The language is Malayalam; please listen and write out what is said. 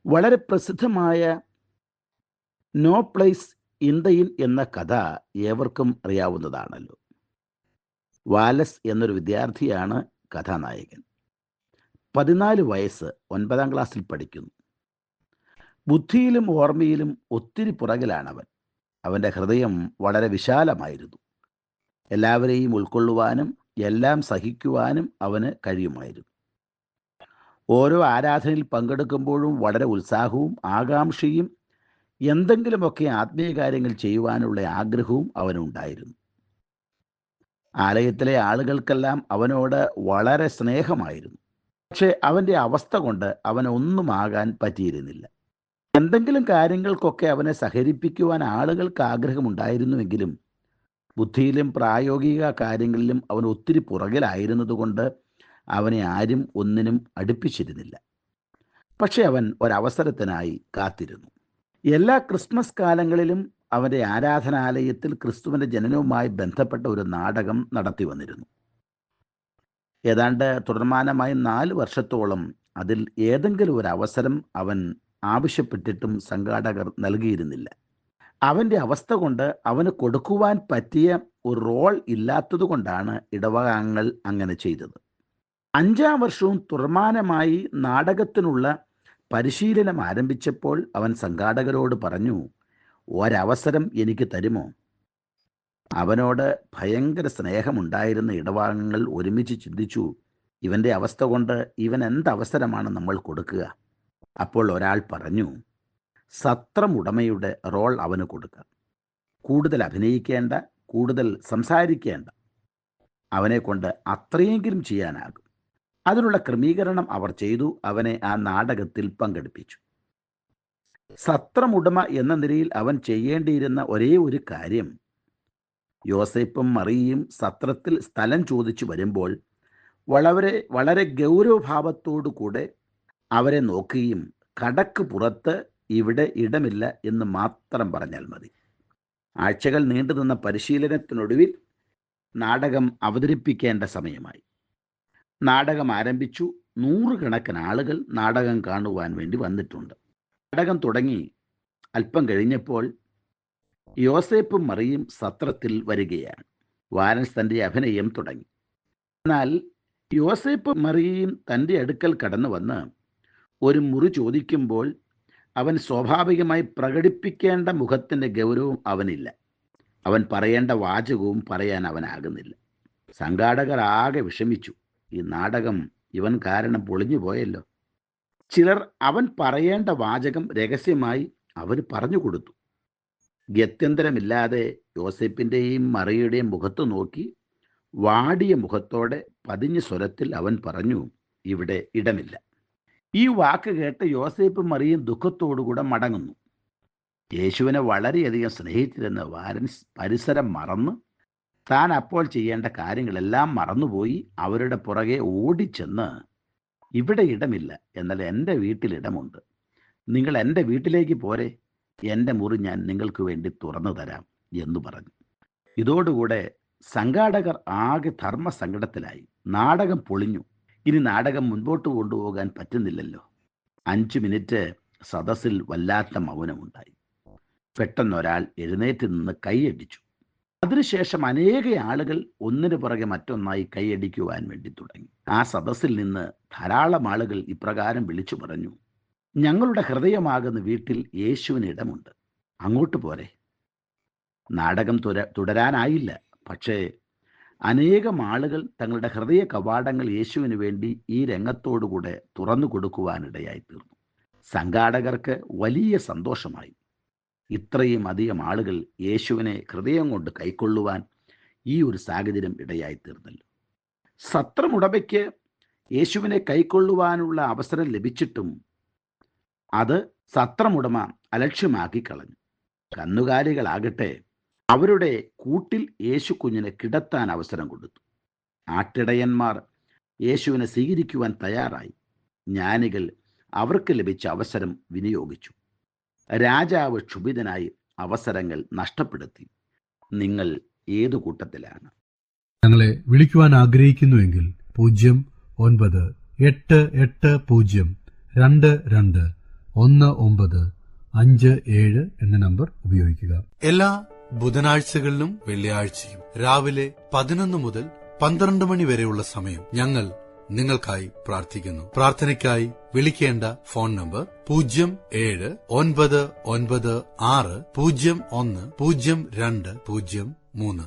വളരെ പ്രസിദ്ധമായ no place in the inn എന്ന കഥ ഏവർക്കും അറിയാവുന്നതാണല്ലോ. വാലസ് എന്നൊരു വിദ്യാർത്ഥിയാണ് കഥാനായകൻ. 14 വയസ്സ്, 9ാം ക്ലാസ്സിൽ പഠിക്കുന്നു. ബുദ്ധിയിലും ഓർമ്മയിലും ഒത്തിരി പുറകിലാണവൻ. അവൻ്റെ ഹൃദയം വളരെ വിശാലമായിരുന്നു. എല്ലാവരെയും ഉൾക്കൊള്ളുവാനും എല്ലാം സഹിക്കുവാനും അവന് കഴിയുമായിരുന്നു. ഓരോ ആരാധനയിൽ പങ്കെടുക്കുമ്പോഴും വളരെ ഉത്സാഹവും ആകാംക്ഷയും എന്തെങ്കിലുമൊക്കെ ആത്മീയ കാര്യങ്ങൾ ചെയ്യുവാനുള്ള ആഗ്രഹവും അവനുണ്ടായിരുന്നു. ആലയത്തിലെ ആളുകൾക്കെല്ലാം അവനോട് വളരെ സ്നേഹമായിരുന്നു. പക്ഷേ അവൻ്റെ അവസ്ഥ കൊണ്ട് അവനൊന്നുമാകാൻ പറ്റിയിരുന്നില്ല. എന്തെങ്കിലും കാര്യങ്ങൾക്കൊക്കെ അവനെ സഹകരിപ്പിക്കുവാൻ ആളുകൾക്ക് ആഗ്രഹമുണ്ടായിരുന്നുവെങ്കിലും ബുദ്ധിയിലും പ്രായോഗിക കാര്യങ്ങളിലും അവൻ ഒത്തിരി പുറകിലായിരുന്നതുകൊണ്ട് അവനെ ആരും ഒന്നിനും അടുപ്പിച്ചിരുന്നില്ല. പക്ഷെ അവൻ ഒരവസരത്തിനായി കാത്തിരുന്നു. എല്ലാ ക്രിസ്മസ് കാലങ്ങളിലും അവൻ്റെ ആരാധനാലയത്തിൽ ക്രിസ്തുവിൻ്റെ ജനനവുമായി ബന്ധപ്പെട്ട ഒരു നാടകം നടത്തി വന്നിരുന്നു. ഏതാണ്ട് തുടർമാനമായി 4 വർഷത്തോളം അതിൽ ഏതെങ്കിലും ഒരു അവസരം അവൻ ആവശ്യപ്പെട്ടിട്ടും സംഘാടകർ നൽകിയിരുന്നില്ല. അവൻ്റെ അവസ്ഥ കൊണ്ട് അവന് കൊടുക്കുവാൻ പറ്റിയ ഒരു റോൾ ഇല്ലാത്തതുകൊണ്ടാണ് ഇടവകാംഗങ്ങൾ അങ്ങനെ ചെയ്തത്. 5ാം വർഷവും തുടർമാനമായി നാടകത്തിനുള്ള പരിശീലനം ആരംഭിച്ചപ്പോൾ അവൻ സംഘാടകരോട് പറഞ്ഞു, ഒരവസരം എനിക്ക് തരുമോ? അവനോട് ഭയങ്കര സ്നേഹമുണ്ടായിരുന്ന ഇടവകാംഗങ്ങൾ ഒരുമിച്ച് ചിന്തിച്ചു, ഇവൻ്റെ അവസ്ഥ കൊണ്ട് ഇവൻ എന്തവസരമാണ് നമ്മൾ കൊടുക്കുക? അപ്പോൾ ഒരാൾ പറഞ്ഞു, സത്രമുടമയുടെ റോൾ അവന് കൊടുക്കുക. കൂടുതൽ അഭിനയിക്കേണ്ട, കൂടുതൽ സംസാരിക്കേണ്ട, അവനെ കൊണ്ട് അത്രയെങ്കിലും ചെയ്യാനാകും. അതിനുള്ള ക്രമീകരണം അവർ ചെയ്തു. അവനെ ആ നാടകത്തിൽ പങ്കെടുപ്പിച്ചു. സത്രമുടമ എന്ന നിലയിൽ അവൻ ചെയ്യേണ്ടിയിരുന്ന ഒരേ ഒരു കാര്യം, യോസേപ്പും മറിയയും സത്രത്തിൽ സ്ഥലം ചോദിച്ചു വരുമ്പോൾ വളരെ ഗൗരവഭാവത്തോടു കൂടെ അവരെ നോക്കുകയും കടക്ക് പുറത്ത് ഇവിടെ ഇടമില്ല എന്ന് മാത്രം പറഞ്ഞാൽ മതി. ആഴ്ചകൾ നീണ്ടുനിന്ന പരിശീലനത്തിനൊടുവിൽ നാടകം അവതരിപ്പിക്കേണ്ട സമയമായി. നാടകം ആരംഭിച്ചു. 100 കണക്കിന് ആളുകൾ നാടകം കാണുവാൻ വേണ്ടി വന്നിട്ടുണ്ട്. നാടകം തുടങ്ങി അല്പം കഴിഞ്ഞപ്പോൾ യോസേപ്പും മറിയും സത്രത്തിൽ വരികയാണ്. വാലൻസ് തൻ്റെ അഭിനയം തുടങ്ങി. എന്നാൽ യോസേപ്പും മറിയയും തൻ്റെ അടുക്കൽ കടന്നു വന്ന് ഒരു മുറി ചോദിക്കുമ്പോൾ അവൻ സ്വാഭാവികമായി പ്രകടിപ്പിക്കേണ്ട മുഖത്തിൻ്റെ ഗൗരവം അവനില്ല. അവൻ പറയേണ്ട വാചകവും പറയാൻ അവനാകുന്നില്ല. സംഘാടകർ ആകെ വിഷമിച്ചു. ഈ നാടകം ഇവൻ കാരണം പൊളിഞ്ഞു പോയല്ലോ. ചിലർ അവൻ പറയേണ്ട വാചകം രഹസ്യമായി അവന് പറഞ്ഞു കൊടുത്തു. ഗത്യന്തരമില്ലാതെ യോസേപ്പിൻ്റെയും മറിയയുടെയും മുഖത്ത് നോക്കി വാടിയ മുഖത്തോടെ പതിഞ്ഞ സ്വരത്തിൽ അവൻ പറഞ്ഞു, ഇവിടെ ഇടമില്ല. ഈ വാക്ക് കേട്ട് യോസേപ്പും മറിയയും ദുഃഖത്തോടുകൂടെ മടങ്ങുന്നു. യേശുവിനെ വളരെയധികം സ്നേഹിച്ചിരുന്ന വാലൻസ് പരിസരം മറന്ന് താൻ അപ്പോൾ ചെയ്യേണ്ട കാര്യങ്ങളെല്ലാം മറന്നുപോയി അവരുടെ പുറകെ ഓടിച്ചെന്ന്, ഇവിടെ ഇടമില്ല, എന്നാൽ എൻ്റെ വീട്ടിൽ ഇടമുണ്ട്. നിങ്ങൾ എൻ്റെ വീട്ടിലേക്ക് പോരെ, എൻ്റെ മുറി ഞാൻ നിങ്ങൾക്ക് വേണ്ടി തുറന്നു തരാം എന്ന് പറഞ്ഞു. ഇതോടുകൂടെ സംഘാടകർ ആകെ ധർമ്മസങ്കടത്തിലായി. നാടകം പൊളിഞ്ഞു. ഇനി നാടകം മുൻപോട്ട് കൊണ്ടുപോകാൻ പറ്റുന്നില്ലല്ലോ. 5 മിനിറ്റ് സദസ്സിൽ വല്ലാത്ത മൗനമുണ്ടായി. പെട്ടെന്നൊരാൾ എഴുന്നേറ്റ് നിന്ന് കൈയടിച്ചു. അതിനുശേഷം അനേക ആളുകൾ ഒന്നിനു പുറകെ മറ്റൊന്നായി കൈയടിക്കുവാൻ വേണ്ടി തുടങ്ങി. ആ സദസ്സിൽ നിന്ന് ധാരാളം ആളുകൾ ഇപ്രകാരം വിളിച്ചു പറഞ്ഞു, ഞങ്ങളുടെ ഹൃദയമാകുന്ന വീട്ടിൽ യേശുവിന് ഇടമുണ്ട്, അങ്ങോട്ട് പോരെ. നാടകം തുടരാനായില്ല. പക്ഷേ അനേകം ആളുകൾ തങ്ങളുടെ ഹൃദയ കവാടങ്ങൾ യേശുവിന് വേണ്ടി ഈ രംഗത്തോടുകൂടെ തുറന്നു കൊടുക്കുവാനിടയായി തീർന്നു. സംഘാടകർക്ക് വലിയ സന്തോഷമായി. ഇത്രയും അധികം ആളുകൾ യേശുവിനെ ഹൃദയം കൊണ്ട് കൈക്കൊള്ളുവാൻ ഈ ഒരു സാഹചര്യം ഇടയായി തീർന്നല്ലോ. സത്രമുടമയ്ക്ക് യേശുവിനെ കൈക്കൊള്ളുവാനുള്ള അവസരം ലഭിച്ചിട്ടും അത് സത്രമുടമ അലക്ഷ്യമാക്കി കളഞ്ഞു. കന്നുകാലികളാകട്ടെ അവരുടെ കൂട്ടിൽ യേശു കുഞ്ഞിനെ കിടത്താൻ അവസരം കൊടുത്തു. ആട്ടിടയന്മാർ യേശുവിനെ സ്വീകരിക്കുവാൻ തയ്യാറായി. ജ്ഞാനികൾ അവർക്ക് ലഭിച്ച അവസരം വിനിയോഗിച്ചു. രാജാവ് ക്ഷുഭിതനായി അവസരങ്ങൾ നഷ്ടപ്പെടുത്തി. നിങ്ങൾ ഏതു കൂട്ടത്തിലാണ്? ഞങ്ങളെ വിളിക്കുവാൻ ആഗ്രഹിക്കുന്നുവെങ്കിൽ 09880222 1957 എന്ന നമ്പർ ഉപയോഗിക്കുക. എല്ലാ ബുധനാഴ്ചകളിലും വെള്ളിയാഴ്ചയും രാവിലെ 11 മുതൽ 12 മണി വരെയുള്ള സമയം ഞങ്ങൾ നിങ്ങൾക്കായി പ്രാർത്ഥിക്കുന്നു. പ്രാർത്ഥനയ്ക്കായി വിളിക്കേണ്ട ഫോൺ നമ്പർ 079960010203.